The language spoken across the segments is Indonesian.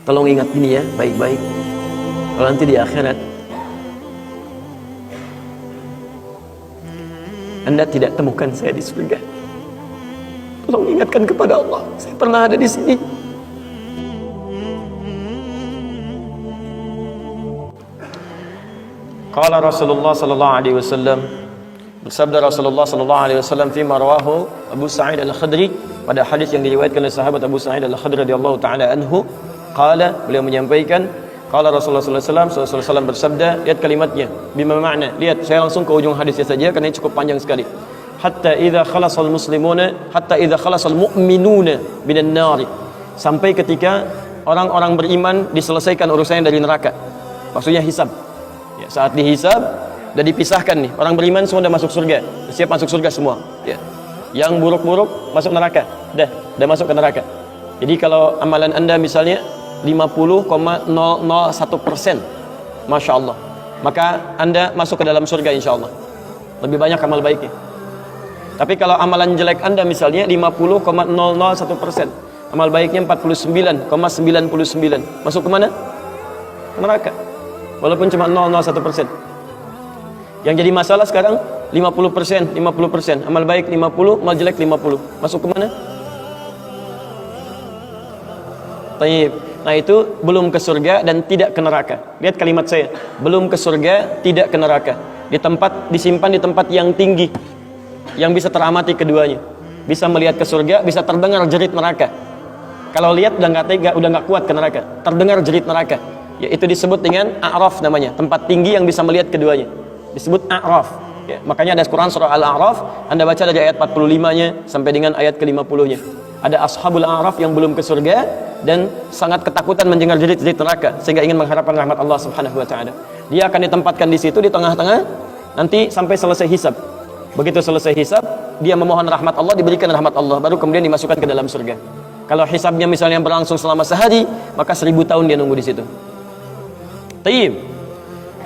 Tolong ingat ini ya, baik-baik. Kalau nanti di akhirat Anda tidak temukan saya di surga, tolong ingatkan kepada Allah, saya pernah ada di sini. Qala Rasulullah sallallahu alaihi wasallam, bersabda Rasulullah sallallahu alaihi wasallam fi marwahu Abu Sa'id Al-Khudri, pada hadis yang diriwayatkan oleh sahabat Abu Sa'id Al-Khudri radhiyallahu taala anhu, qala, beliau menyampaikan, qala Rasulullah sallallahu alaihi wasallam bersabda, lihat kalimatnya, bima makna, lihat, saya langsung ke ujung hadisnya saja karena ini cukup panjang sekali. Hatta idza khalasal muslimuna, hatta idza khalasal mu'minuna minan nar, sampai ketika orang-orang beriman diselesaikan urusannya dari neraka, maksudnya hisab. Ya, saat dihisab, sudah dipisahkan nih, orang beriman semua sudah masuk surga, siap masuk surga semua ya. Yang buruk-buruk masuk neraka, dah masuk ke neraka. Jadi kalau amalan Anda misalnya 50,001%, Masya Allah, maka Anda masuk ke dalam surga insya Allah, lebih banyak amal baiknya. Tapi kalau amalan jelek Anda misalnya 50,001%, amal baiknya 49,99, masuk ke mana? Neraka, walaupun cuma 0,01%. Yang jadi masalah sekarang 50%, amal baik 50, amal jelek 50, masuk ke mana? Taib. Nah itu belum ke surga dan tidak ke neraka. Lihat kalimat saya, belum ke surga, tidak ke neraka. Disimpan di tempat yang tinggi, yang bisa teramati keduanya. Bisa melihat ke surga, bisa terdengar jerit neraka. Kalau lihat udah nggak tega, udah nggak kuat ke neraka. Terdengar jerit neraka. Ya, itu disebut dengan A'raf namanya, tempat tinggi yang bisa melihat keduanya. Disebut A'raf. Ya, makanya ada Quran surah Al-A'raf, Anda baca dari ayat 45-nya sampai dengan ayat ke-50-nya. Ada ashabul A'raf yang belum ke surga dan sangat ketakutan mendengar jerit-jerit neraka sehingga ingin mengharapkan rahmat Allah Subhanahu wa taala. Dia akan ditempatkan di situ di tengah-tengah nanti sampai selesai hisab. Begitu selesai hisab, dia memohon rahmat Allah, diberikan rahmat Allah, baru kemudian dimasukkan ke dalam surga. Kalau hisabnya misalnya berlangsung selama sehari, maka 1000 tahun dia nunggu di situ. Tayyib.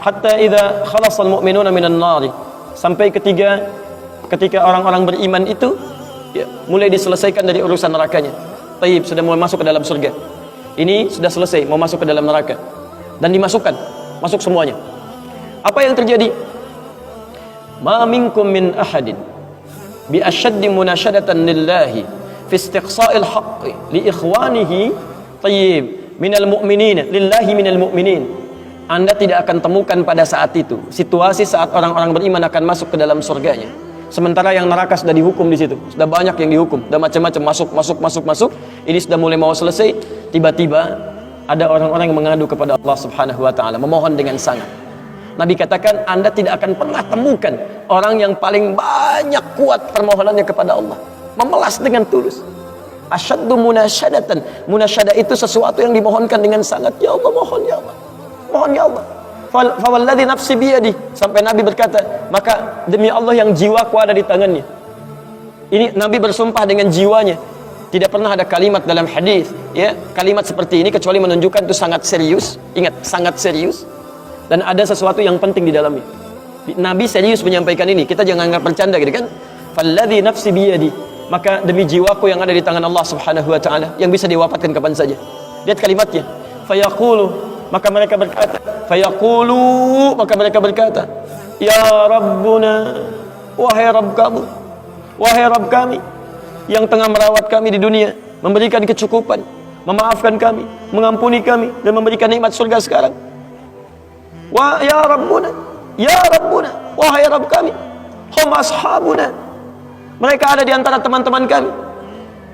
Hatta idza khalasal mu'minuna minan nar, sampai ketika orang-orang beriman itu ya, mulai diselesaikan dari urusan nerakanya. Taib, sudah mulai masuk ke dalam surga. Ini sudah selesai, mau masuk ke dalam neraka. Dan dimasukkan, masuk semuanya. Apa yang terjadi? Ma minkum min ahadin bi ashaddi munashadatan lillahi fi istiqsa'il haqqi li ikhwanihi tayyib minal mu'minin lillahi minal mu'minin. Anda tidak akan temukan pada saat itu situasi saat orang-orang beriman akan masuk ke dalam surganya, sementara yang neraka sudah dihukum di situ, sudah banyak yang dihukum, sudah macam-macam masuk. Ini sudah mulai mau selesai, tiba-tiba ada orang-orang yang mengadu kepada Allah Subhanahu wa taala, memohon dengan sangat. Nabi katakan, Anda tidak akan pernah temukan orang yang paling banyak kuat permohonannya kepada Allah, memelas dengan tulus. Asyaddu munasyadatan. Munasyadah itu sesuatu yang dimohonkan dengan sangat. Ya Allah, mohon ya Allah. Mohon ya Allah. Fawalladzi nafsi biyadi, sampai Nabi berkata, maka demi Allah yang jiwaku ada di tangannya. Ini Nabi bersumpah dengan jiwanya. Tidak pernah ada kalimat dalam hadis ya, kalimat seperti ini kecuali menunjukkan itu sangat serius. Ingat, sangat serius. Dan ada sesuatu yang penting di dalamnya. Nabi serius menyampaikan ini. Kita jangan anggap bercanda gitu kan. Falladzi nafsi biyadi, maka demi jiwaku yang ada di tangan Allah Subhanahu wa taala, yang bisa diwafatkan kapan saja. Lihat kalimatnya. Fayaqulu, maka mereka berkata, fayaqulu, maka mereka berkata, ya Rabbuna, wahai Rabb kamu, wahai Rabb kami yang tengah merawat kami di dunia, memberikan kecukupan, memaafkan kami, mengampuni kami, dan memberikan nikmat surga sekarang. Wa ya Rabbuna, ya Rabbuna, wahai Rabb kami, hum ashabuna, mereka ada di antara teman-teman kami.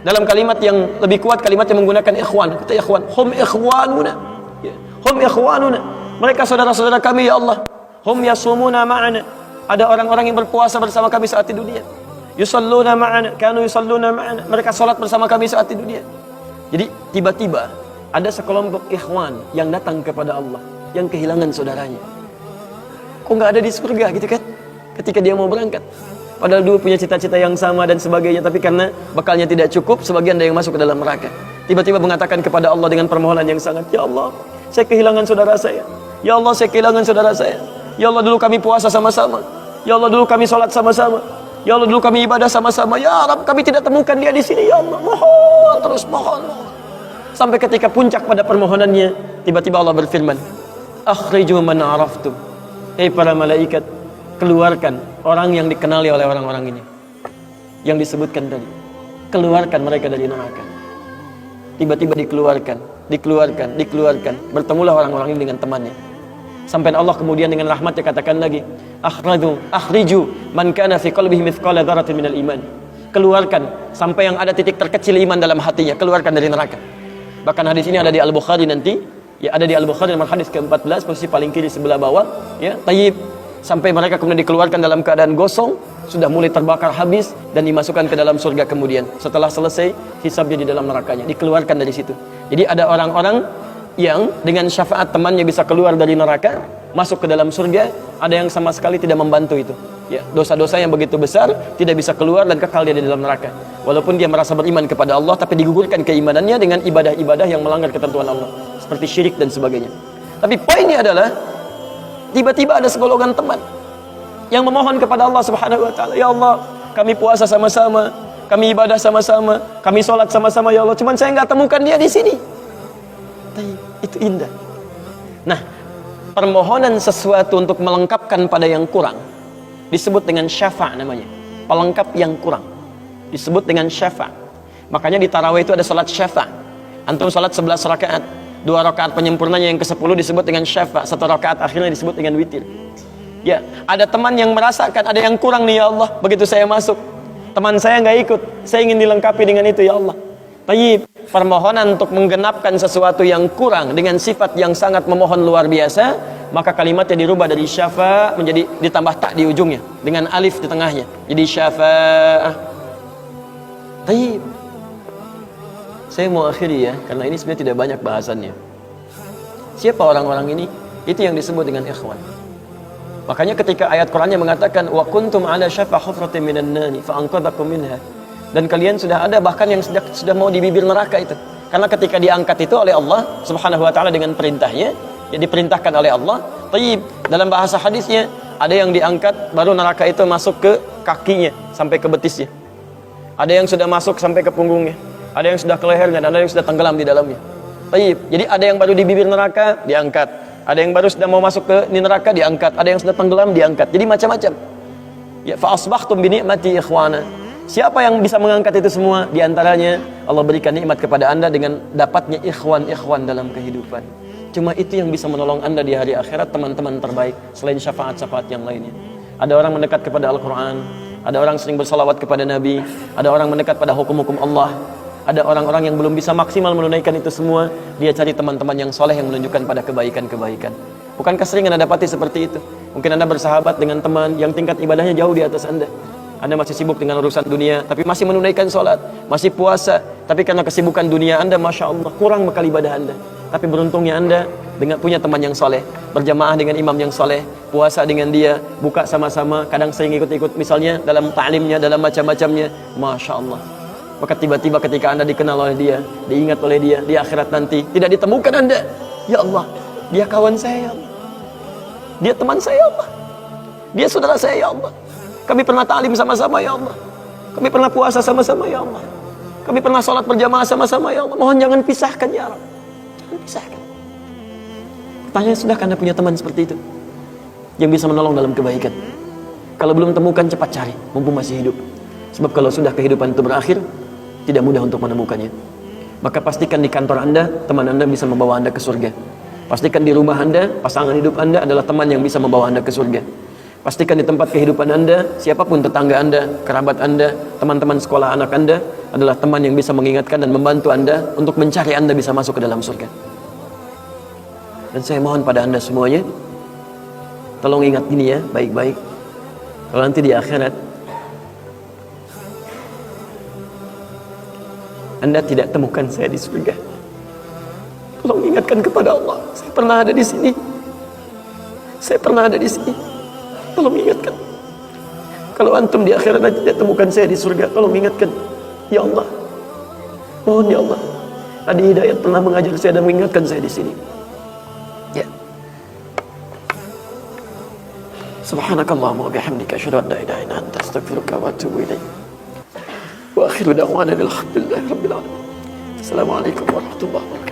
Dalam kalimat yang lebih kuat, kalimat yang menggunakan ikhwan, kata ikhwan, hum ikhwanuna, hum ikhwanuna, mereka saudara-saudara kami ya Allah. Hum yasumuna ma'ana, ada orang-orang yang berpuasa bersama kami saat di dunia. Yusalluna ma'ana, kanu yusalluna ma'ana, mereka salat bersama kami saat di dunia. Jadi tiba-tiba ada sekelompok ikhwan yang datang kepada Allah, yang kehilangan saudaranya. Kok nggak ada di surga gitu kan? Ketika dia mau berangkat, padahal dulu punya cita-cita yang sama dan sebagainya, tapi karena bekalnya tidak cukup, sebagian ada yang masuk ke dalam neraka. Tiba-tiba mengatakan kepada Allah dengan permohonan yang sangat, ya Allah, saya kehilangan saudara saya. Ya Allah, saya kehilangan saudara saya. Ya Allah, dulu kami puasa sama-sama. Ya Allah, dulu kami sholat sama-sama. Ya Allah, dulu kami ibadah sama-sama. Ya Rabb, kami tidak temukan dia di sini. Ya Allah, mohon terus, mohon. sampai ketika puncak pada permohonannya, tiba-tiba Allah berfirman, akhriju man araftum. Hei para malaikat, keluarkan orang yang dikenali oleh orang-orang ini, yang disebutkan tadi. Keluarkan mereka dari neraka. Tiba-tiba dikeluarkan. Bertemulah orang-orang ini dengan temannya. Sampai Allah kemudian dengan rahmatnya katakan lagi, akhriju man kana fi qalbihi mithqala dzarratin minal iman. Keluarkan sampai yang ada titik terkecil iman dalam hatinya, keluarkan dari neraka. Bahkan hadis ini ada di Al-Bukhari nanti, ya ada di Al-Bukhari nomor hadis ke-14, posisi paling kiri sebelah bawah, ya. Tayyib, sampai mereka kemudian dikeluarkan dalam keadaan gosong, sudah mulai terbakar habis dan dimasukkan ke dalam surga kemudian. Setelah selesai hisabnya di dalam nerakanya, dikeluarkan dari situ. Jadi ada orang-orang yang dengan syafaat temannya bisa keluar dari neraka, masuk ke dalam surga, ada yang sama sekali tidak membantu itu. Ya, dosa-dosa yang begitu besar tidak bisa keluar dan kekal dia di dalam neraka. Walaupun dia merasa beriman kepada Allah, tapi digugurkan keimanannya dengan ibadah-ibadah yang melanggar ketentuan Allah, seperti syirik dan sebagainya. Tapi poinnya adalah tiba-tiba ada segolongan teman yang memohon kepada Allah Subhanahu wa taala, ya Allah, kami puasa sama-sama, kami ibadah sama-sama, kami sholat sama-sama ya Allah, cuman saya nggak temukan dia di sini. Itu indah. Nah, permohonan sesuatu untuk melengkapkan pada yang kurang disebut dengan syafa' namanya. Pelengkap yang kurang disebut dengan syafa'. Makanya di tarawih itu ada salat syafa'. Antum salat 11 rakaat, 2 rakaat penyempurnanya yang ke-10 disebut dengan syafa', 1 rakaat akhirnya disebut dengan witir. Ya, ada teman yang merasakan ada yang kurang nih ya Allah, begitu saya masuk, teman saya nggak ikut, saya ingin dilengkapi dengan itu ya Allah. Tayyib, permohonan untuk menggenapkan sesuatu yang kurang dengan sifat yang sangat memohon luar biasa, maka kalimatnya dirubah dari syafa' menjadi ditambah tak di ujungnya dengan alif di tengahnya, jadi syafa'ah. Tayyib, saya mau akhiri ya, karena ini sebenarnya tidak banyak bahasannya. Siapa orang-orang ini? Itu yang disebut dengan ikhwan. Makanya ketika ayat Qur'annya mengatakan wa kuntum ala syafa hufratin minan nari fa anqadhakum minha, dan kalian sudah ada bahkan yang sudah mau di bibir neraka itu. Karena ketika diangkat itu oleh Allah Subhanahu wa taala dengan perintahnya, ya diperintahkan oleh Allah. Tayyib, dalam bahasa hadisnya ada yang diangkat baru neraka itu masuk ke kakinya sampai ke betisnya. Ada yang sudah masuk sampai ke punggungnya, ada yang sudah ke lehernya, dan ada yang sudah tenggelam di dalamnya. Tayyib, jadi ada yang baru di bibir neraka diangkat, ada yang baru sudah mau masuk ke neraka diangkat, ada yang sudah tenggelam diangkat. Jadi macam-macam. Ya, fa asbahtum bi ni'mati ikhwana. Siapa yang bisa mengangkat itu semua? Di antaranya Allah berikan nikmat kepada Anda dengan dapatnya ikhwan-ikhwan dalam kehidupan. Cuma itu yang bisa menolong Anda di hari akhirat, teman-teman terbaik selain syafaat-syafaat yang lainnya. Ada orang mendekat kepada Al-Qur'an, ada orang sering bersalawat kepada Nabi, ada orang mendekat pada hukum-hukum Allah. Ada orang-orang yang belum bisa maksimal menunaikan itu semua, dia cari teman-teman yang soleh yang menunjukkan pada kebaikan-kebaikan. Bukankah sering Anda dapati seperti itu? Mungkin Anda bersahabat dengan teman yang tingkat ibadahnya jauh di atas Anda. Anda masih sibuk dengan urusan dunia, tapi masih menunaikan sholat, masih puasa, tapi karena kesibukan dunia Anda, Masya Allah, kurang bekal ibadah Anda. Tapi beruntungnya Anda dengan punya teman yang soleh, berjamaah dengan imam yang soleh, puasa dengan dia, buka sama-sama, kadang sering ikut-ikut misalnya dalam ta'limnya, dalam macam-macamnya, Masya Allah. Maka tiba-tiba ketika Anda dikenal oleh dia, diingat oleh dia, di akhirat nanti tidak ditemukan Anda, ya Allah, dia kawan saya ya Allah, dia teman saya ya Allah, dia saudara saya ya Allah, kami pernah ta'lim sama-sama ya Allah, kami pernah puasa sama-sama ya Allah, kami pernah sholat berjamaah sama-sama ya Allah. Mohon jangan pisahkan ya Allah, jangan pisahkan. Pertanyaan, sudahkah Anda punya teman seperti itu yang bisa menolong dalam kebaikan? Kalau belum temukan, cepat cari mumpung masih hidup. Sebab kalau sudah kehidupan itu berakhir, tidak mudah untuk menemukannya. Maka pastikan di kantor Anda, teman Anda bisa membawa Anda ke surga. Pastikan di rumah Anda, pasangan hidup Anda adalah teman yang bisa membawa Anda ke surga. Pastikan di tempat kehidupan Anda, siapapun tetangga Anda, kerabat Anda, teman-teman sekolah anak Anda adalah teman yang bisa mengingatkan dan membantu Anda untuk mencari Anda bisa masuk ke dalam surga. Dan saya mohon pada Anda semuanya, tolong ingat ini ya, baik-baik. Kalau nanti di akhirat Anda tidak temukan saya di surga, tolong ingatkan kepada Allah, saya pernah ada di sini, saya pernah ada di sini. Tolong ingatkan. Kalau antum di akhirat nanti tidak temukan saya di surga, tolong ingatkan. Ya Allah, mohon ya Allah, Adi Hidayat pernah mengajar saya dan mengingatkan saya di sini. Ya. Subhanakallahumma wa bihamdika asyhadu an la ilaha illa anta astaghfiruka wa atubu ilaik. Wa akhiru da'wana alhamdulillahi rabbil alamin. Assalamualaikum warahmatullahi wabarakatuh.